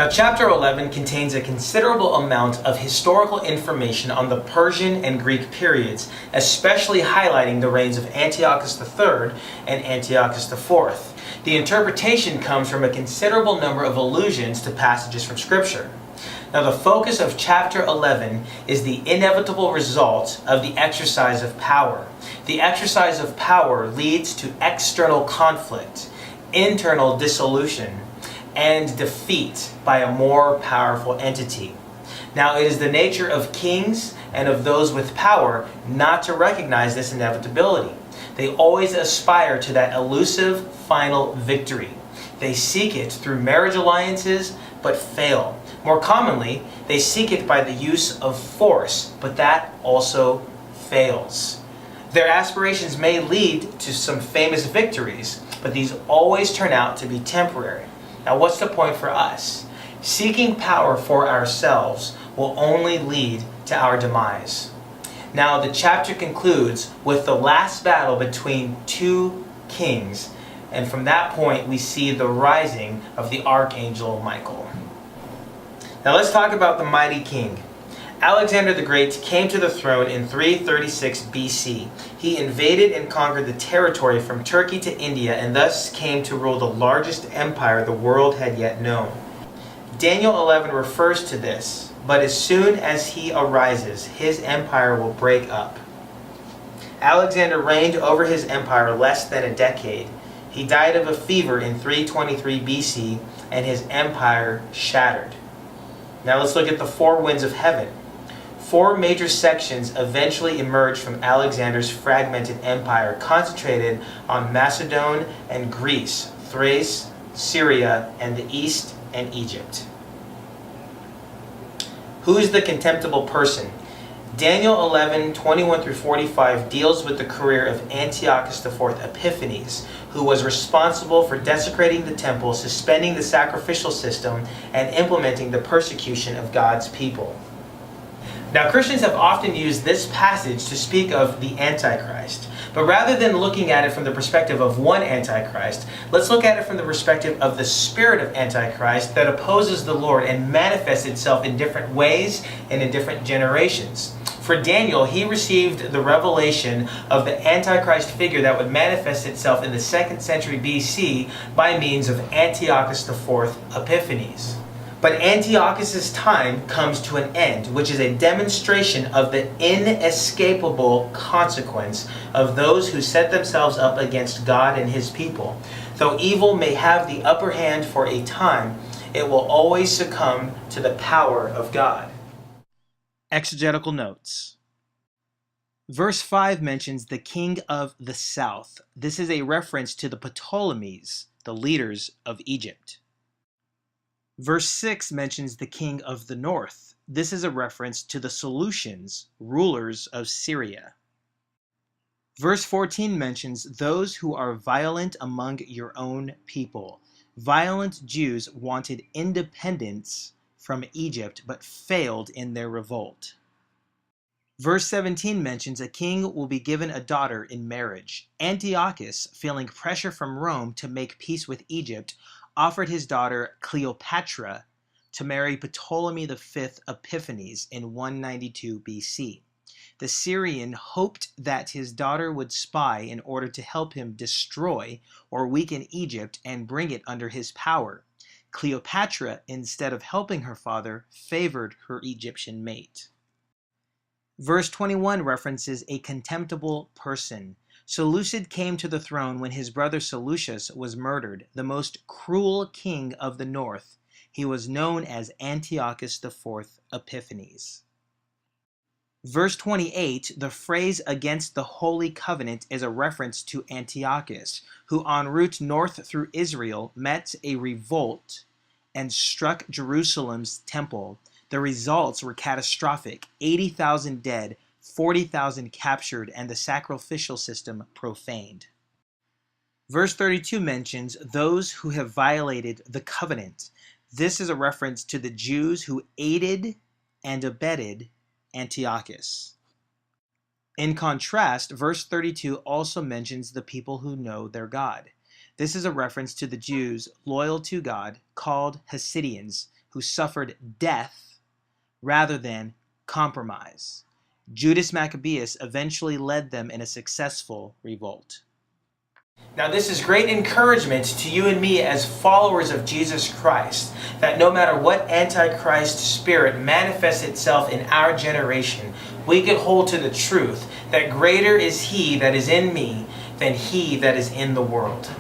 Now, chapter 11 contains a considerable amount of historical information on the Persian and Greek periods, especially highlighting the reigns of Antiochus III and Antiochus IV. The interpretation comes from a considerable number of allusions to passages from Scripture. Now, the focus of chapter 11 is the inevitable result of the exercise of power. The exercise of power leads to external conflict, internal dissolution, and defeat by a more powerful entity. Now, it is the nature of kings and of those with power not to recognize this inevitability. They always aspire to that elusive final victory. They seek it through marriage alliances, but fail. More commonly, they seek it by the use of force, but that also fails. Their aspirations may lead to some famous victories, but these always turn out to be temporary. Now, what's the point for us? Seeking power for ourselves will only lead to our demise. Now, the chapter concludes with the last battle between two kings, and from that point we see the rising of the Archangel Michael. Now, let's talk about the mighty king. Alexander the Great came to the throne in 336 BC. He invaded and conquered the territory from Turkey to India and thus came to rule the largest empire the world had yet known. Daniel 11 refers to this, but as soon as he arises, his empire will break up. Alexander reigned over his empire less than a decade. He died of a fever in 323 BC and his empire shattered. Now let's look at the four winds of heaven. Four major sections eventually emerged from Alexander's fragmented empire, concentrated on Macedon and Greece, Thrace, Syria, and the East and Egypt. Who is the contemptible person? Daniel 11, 21 through 45 deals with the career of Antiochus IV Epiphanes, who was responsible for desecrating the temple, suspending the sacrificial system, and implementing the persecution of God's people. Now, Christians have often used this passage to speak of the Antichrist. But rather than looking at it from the perspective of one Antichrist, let's look at it from the perspective of the spirit of Antichrist that opposes the Lord and manifests itself in different ways and in different generations. For Daniel, he received the revelation of the Antichrist figure that would manifest itself in the 2nd century BC by means of Antiochus IV Epiphanes. But Antiochus' time comes to an end, which is a demonstration of the inescapable consequence of those who set themselves up against God and his people. Though evil may have the upper hand for a time, it will always succumb to the power of God. Exegetical notes. Verse 5 mentions the king of the south. This is a reference to the Ptolemies, the leaders of Egypt. Verse 6 mentions the king of the north. This is a reference to the Seleucians, rulers of Syria. Verse 14 mentions those who are violent among your own people. Violent Jews wanted independence from Egypt but failed in their revolt. Verse 17 mentions a king will be given a daughter in marriage. Antiochus, feeling pressure from Rome to make peace with Egypt, offered his daughter Cleopatra to marry Ptolemy V Epiphanes in 192 BC. The Syrian hoped that his daughter would spy in order to help him destroy or weaken Egypt and bring it under his power. Cleopatra, instead of helping her father, favored her Egyptian mate. Verse 21 references a contemptible person. Seleucid came to the throne when his brother Seleucus was murdered, the most cruel king of the north. He was known as Antiochus IV Epiphanes. Verse 28, the phrase against the Holy Covenant is a reference to Antiochus, who en route north through Israel met a revolt and struck Jerusalem's temple. The results were catastrophic: 80,000 dead, 40,000 captured, and the sacrificial system profaned. Verse 32 mentions those who have violated the covenant. This is a reference to the Jews who aided and abetted Antiochus. In contrast, verse 32 also mentions the people who know their God. This is a reference to the Jews loyal to God, called Hasidians, who suffered death rather than compromise. Judas Maccabeus eventually led them in a successful revolt. Now, this is great encouragement to you and me as followers of Jesus Christ, that no matter what Antichrist spirit manifests itself in our generation, we can hold to the truth that greater is he that is in me than he that is in the world.